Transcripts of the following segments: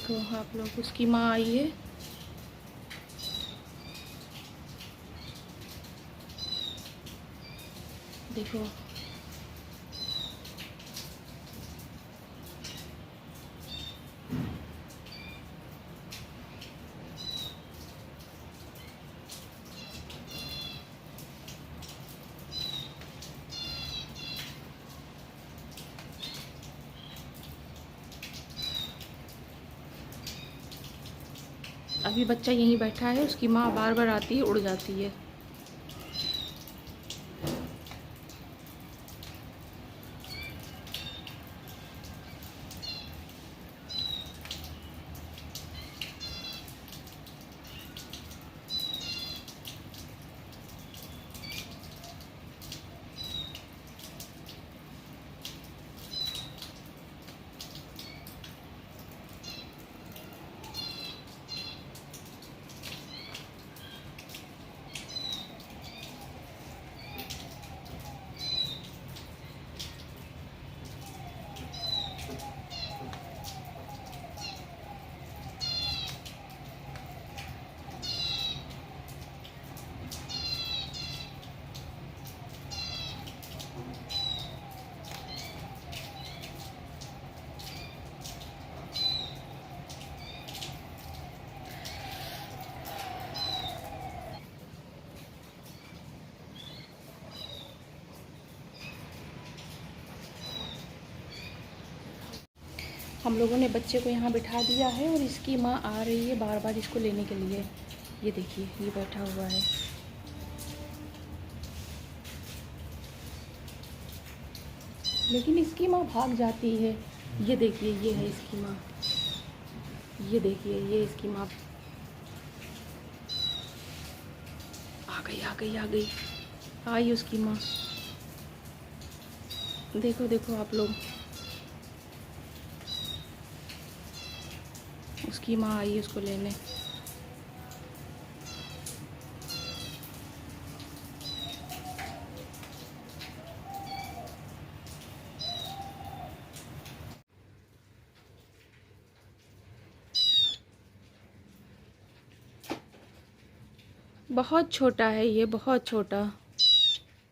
देखो आप लोग, उसकी माँ आई है। देखो अभी बच्चा यहीं बैठा है, उसकी माँ बार बार आती है, उड़ जाती है। हम लोगों ने बच्चे को यहाँ बिठा दिया है और इसकी माँ आ रही है बार बार इसको लेने के लिए। ये देखिए, ये बैठा हुआ है। लेकिन इसकी माँ भाग जाती है। ये देखिए, ये है इसकी माँ। ये देखिए, ये इसकी माँ आ गई, आ गई, आ गई। आई उसकी माँ। देखो देखो आप लोग, उसकी माँ आई उसको लेने। बहुत छोटा है ये, बहुत छोटा।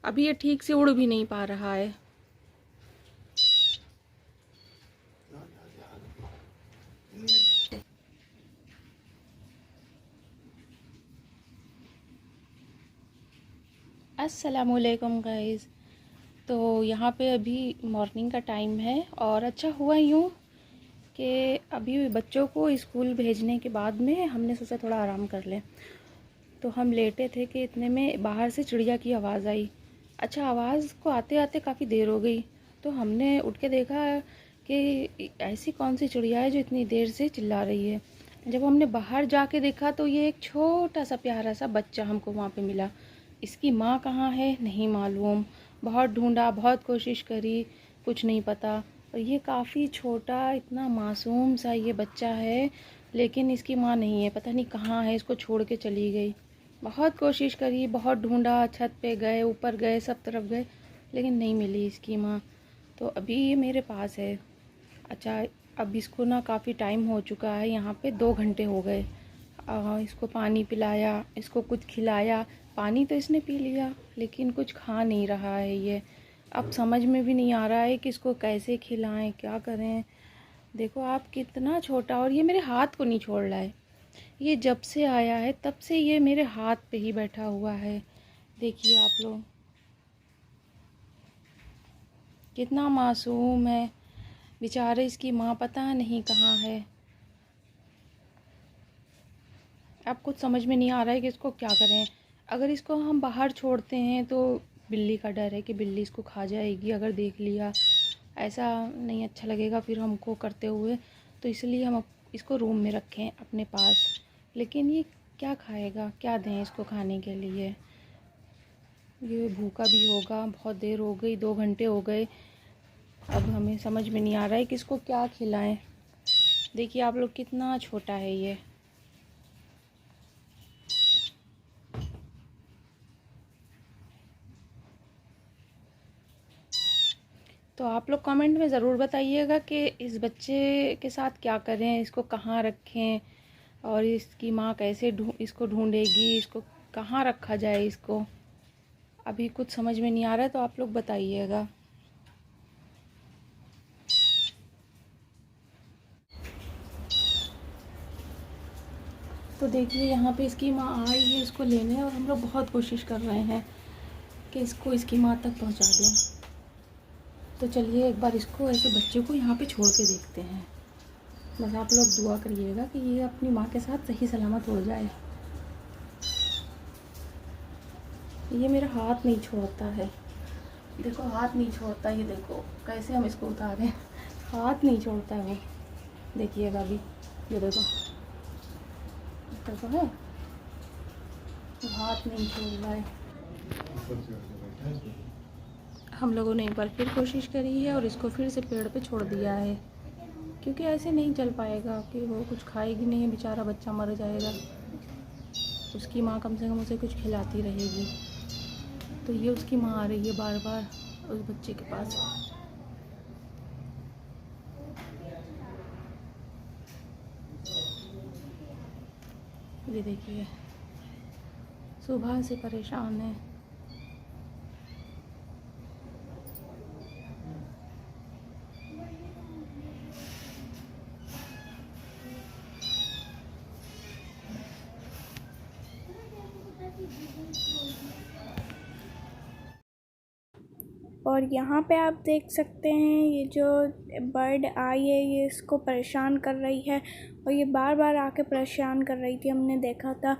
अभी ये ठीक से उड़ भी नहीं पा रहा है। अस्सलामुअलैकुम गाइस। तो यहाँ पे अभी मॉर्निंग का टाइम है और अच्छा हुआ यूँ कि अभी बच्चों को स्कूल भेजने के बाद में हमने सोचा थोड़ा आराम कर लें। तो हम लेटे थे कि इतने में बाहर से चिड़िया की आवाज़ आई। अच्छा, आवाज़ को आते आते काफ़ी देर हो गई। तो हमने उठ के देखा कि ऐसी कौन सी चिड़िया है जो इतनी देर से चिल्ला रही है। जब हमने बाहर जाके देखा तो ये एक छोटा सा प्यारा सा बच्चा हमको वहाँ पे मिला। इसकी माँ कहाँ है नहीं मालूम। बहुत ढूंढा, बहुत कोशिश करी, कुछ नहीं पता। और ये काफ़ी छोटा, इतना मासूम सा ये बच्चा है, लेकिन इसकी माँ नहीं है। पता नहीं कहाँ है, इसको छोड़ के चली गई। बहुत कोशिश करी, बहुत ढूंढा, छत पे गए, ऊपर गए, सब तरफ गए, लेकिन नहीं मिली इसकी माँ। तो अभी ये मेरे पास है। अच्छा, अब इसको ना काफ़ी टाइम हो चुका है, यहाँ पे 2 घंटे हो गए। इसको पानी पिलाया, इसको कुछ खिलाया। पानी तो इसने पी लिया, लेकिन कुछ खा नहीं रहा है ये। अब समझ में भी नहीं आ रहा है कि इसको कैसे खिलाएं, क्या करें। देखो आप, कितना छोटा, और ये मेरे हाथ को नहीं छोड़ रहा है। ये जब से आया है तब से ये मेरे हाथ पे ही बैठा हुआ है। देखिए आप लोग, कितना मासूम है। बेचारे, इसकी माँ पता नहीं कहाँ है। अब कुछ समझ में नहीं आ रहा है कि इसको क्या करें। अगर इसको हम बाहर छोड़ते हैं तो बिल्ली का डर है कि बिल्ली इसको खा जाएगी, अगर देख लिया। ऐसा नहीं अच्छा लगेगा फिर हमको करते हुए। तो इसलिए हम इसको रूम में रखें अपने पास। लेकिन ये क्या खाएगा, क्या दें इसको खाने के लिए। ये भूखा भी होगा, बहुत देर हो गई, 2 घंटे हो गए। अब हमें समझ में नहीं आ रहा है कि इसको क्या खिलाएं। देखिए आप लोग, कितना छोटा है ये। तो तो आप लोग कमेंट में ज़रूर बताइएगा कि इस बच्चे के साथ क्या करें, इसको कहाँ रखें और इसकी माँ कैसे इसको ढूंढेगी, इसको कहाँ रखा जाए। इसको अभी कुछ समझ में नहीं आ रहा है, तो आप लोग बताइएगा। तो देखिए यहाँ पे इसकी माँ आई है इसको लेने, और हम लोग बहुत कोशिश कर रहे हैं कि इसको इसकी माँ तक पहुँचा दें। तो चलिए एक बार इसको ऐसे बच्चे को यहाँ पे छोड़ के देखते हैं। बस आप लोग दुआ करिएगा कि ये अपनी माँ के साथ सही सलामत हो जाए। ये मेरा हाथ नहीं छोड़ता है, देखो हाथ नहीं छोड़ता। ये देखो कैसे हम इसको उतारें, हाथ नहीं छोड़ता है वो। देखिएगा अभी, ये देखो है, हाथ नहीं छोड़ रहा है। हम लोगों ने एक बार फिर कोशिश करी है और इसको फिर से पेड़ पे छोड़ दिया है, क्योंकि ऐसे नहीं चल पाएगा कि वो कुछ खाएगी नहीं, बेचारा बच्चा मर जाएगा। उसकी माँ कम से कम उसे कुछ खिलाती रहेगी। तो ये उसकी माँ आ रही है बार बार उस बच्चे के पास। ये देखिए सुबह से परेशान है। और यहाँ पे आप देख सकते हैं ये जो बर्ड आई है ये इसको परेशान कर रही है, और ये बार बार आके परेशान कर रही थी, हमने देखा था।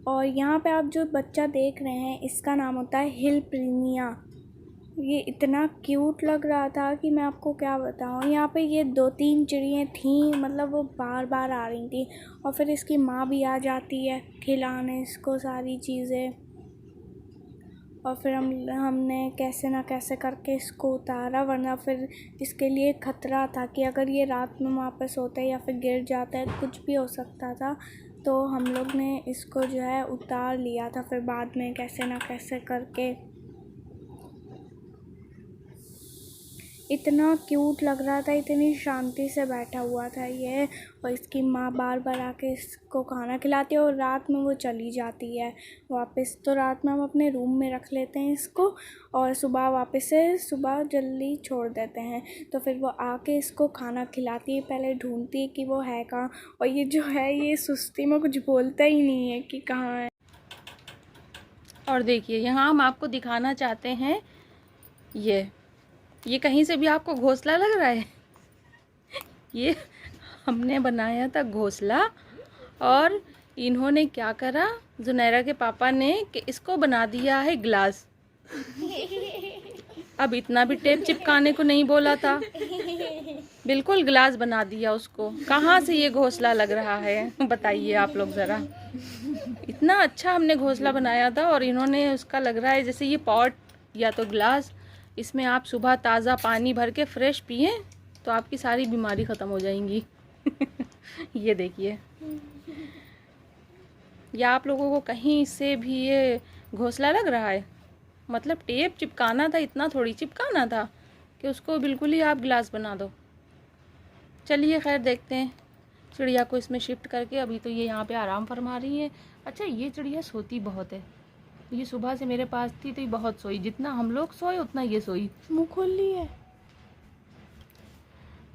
और यहाँ पे आप जो बच्चा देख रहे हैं इसका नाम होता है हिल प्रीनिया। ये इतना क्यूट लग रहा था कि मैं आपको क्या बताऊँ। यहाँ पे ये 2-3 चिड़ियाँ थीं, मतलब वो बार बार आ रही थी, और फिर इसकी माँ भी आ जाती है खिलाने इसको सारी चीज़ें। और फिर हमने कैसे ना कैसे करके इसको उतारा, वरना फिर इसके लिए खतरा था कि अगर ये रात में वापस होता है या फिर गिर जाता है, कुछ भी हो सकता था। तो हम लोग ने इसको जो है उतार लिया था फिर बाद में कैसे ना कैसे करके। इतना क्यूट लग रहा था, इतनी शांति से बैठा हुआ था ये, और इसकी माँ बार बार आके इसको खाना खिलाती है और रात में वो चली जाती है वापस। तो रात में हम अपने रूम में रख लेते हैं इसको, और सुबह वापस से सुबह जल्दी छोड़ देते हैं। तो फिर वो आके इसको खाना खिलाती है, पहले ढूंढती है कि वो है कहाँ। और ये जो है ये सुस्ती में कुछ बोलता ही नहीं है कि कहाँ है। और देखिए यहाँ हम आपको दिखाना चाहते हैं, ये कहीं से भी आपको घोंसला लग रहा है। ये हमने बनाया था घोंसला, और इन्होंने क्या करा, जुनैरा के पापा ने, कि इसको बना दिया है ग्लास। अब इतना भी टेप चिपकाने को नहीं बोला था, बिल्कुल ग्लास बना दिया उसको। कहाँ से ये घोंसला लग रहा है बताइए आप लोग ज़रा। इतना अच्छा हमने घोंसला बनाया था, और इन्होंने उसका लग रहा है जैसे ये पॉट या तो ग्लास। इसमें आप सुबह ताज़ा पानी भर के फ्रेश पिए तो आपकी सारी बीमारी ख़त्म हो जाएंगी। ये देखिए, या आप लोगों को कहीं से भी ये घोंसला लग रहा है? मतलब टेप चिपकाना था, इतना थोड़ी चिपकाना था कि उसको बिल्कुल ही आप ग्लास बना दो। चलिए खैर देखते हैं चिड़िया को इसमें शिफ्ट करके। अभी तो ये यहाँ पे आराम फरमा रही है। अच्छा ये चिड़िया सोती बहुत है, ये सुबह से मेरे पास थी तो ये बहुत सोई, जितना हम लोग सोए उतना ये सोई, मुँह खोल ली है।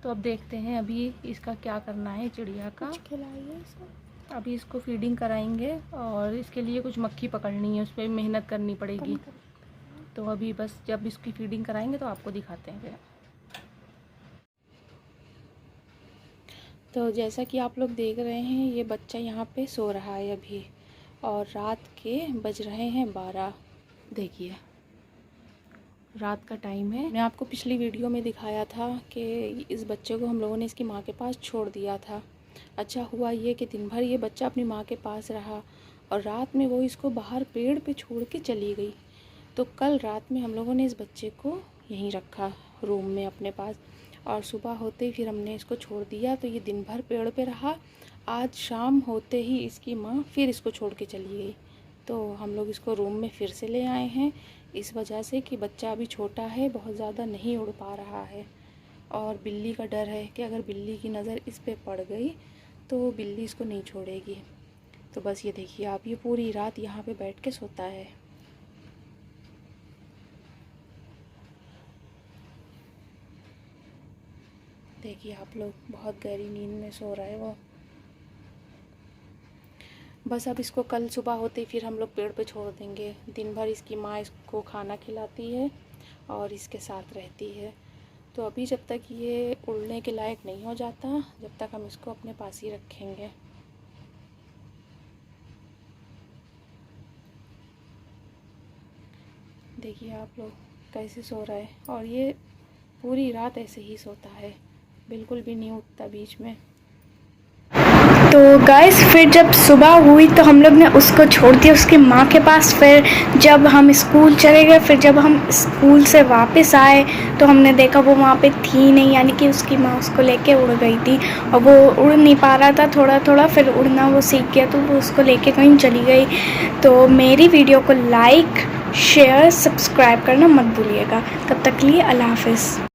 तो अब देखते हैं अभी इसका क्या करना है चिड़िया का। खिलाइए इसको। अभी इसको फीडिंग कराएंगे, और इसके लिए कुछ मक्खी पकड़नी है, उस पर मेहनत करनी पड़ेगी। तो अभी बस जब इसकी फीडिंग कराएंगे तो आपको दिखाते हैं। तो जैसा कि आप लोग देख रहे हैं ये बच्चा यहाँ पे सो रहा है अभी, और रात के बज रहे हैं 12। देखिए रात का टाइम है। मैं आपको पिछली वीडियो में दिखाया था कि इस बच्चे को हम लोगों ने इसकी माँ के पास छोड़ दिया था। अच्छा हुआ ये कि दिन भर ये बच्चा अपनी माँ के पास रहा, और रात में वो इसको बाहर पेड़ पे छोड़ के चली गई। तो कल रात में हम लोगों ने इस बच्चे को यहीं रखा रूम में अपने पास, और सुबह होते ही फिर हमने इसको छोड़ दिया। तो ये दिन भर पेड़ पे रहा। आज शाम होते ही इसकी माँ फिर इसको छोड़ के चली गई। तो हम लोग इसको रूम में फिर से ले आए हैं इस वजह से कि बच्चा अभी छोटा है, बहुत ज़्यादा नहीं उड़ पा रहा है। और बिल्ली का डर है कि अगर बिल्ली की नज़र इस पे पड़ गई तो बिल्ली इसको नहीं छोड़ेगी। तो बस ये देखिए आप, ये पूरी रात यहाँ पे बैठ के सोता है। देखिए आप लोग, बहुत गहरी नींद में सो रहा है वो। बस अब इसको कल सुबह होते ही फिर हम लोग पेड़ पे छोड़ देंगे। दिन भर इसकी माँ इसको खाना खिलाती है और इसके साथ रहती है। तो अभी जब तक ये उड़ने के लायक नहीं हो जाता, जब तक हम इसको अपने पास ही रखेंगे। देखिए आप लोग कैसे सो रहा है, और ये पूरी रात ऐसे ही सोता है, बिल्कुल भी नहीं उठता बीच में। तो गाइस फिर जब सुबह हुई तो हम लोग ने उसको छोड़ दिया उसकी माँ के पास। फिर जब हम स्कूल चले गए, फिर जब हम स्कूल से वापस आए तो हमने देखा वो वहाँ पे थी नहीं, यानी कि उसकी माँ उसको लेके उड़ गई थी और वो उड़ नहीं पा रहा था थोड़ा थोड़ा। फिर उड़ना वो सीख गया तो वो उसको लेके कहीं चली गई। तो मेरी वीडियो को लाइक शेयर सब्सक्राइब करना मत भूलिएगा। तब तक के लिए अल्लाह हाफिज़।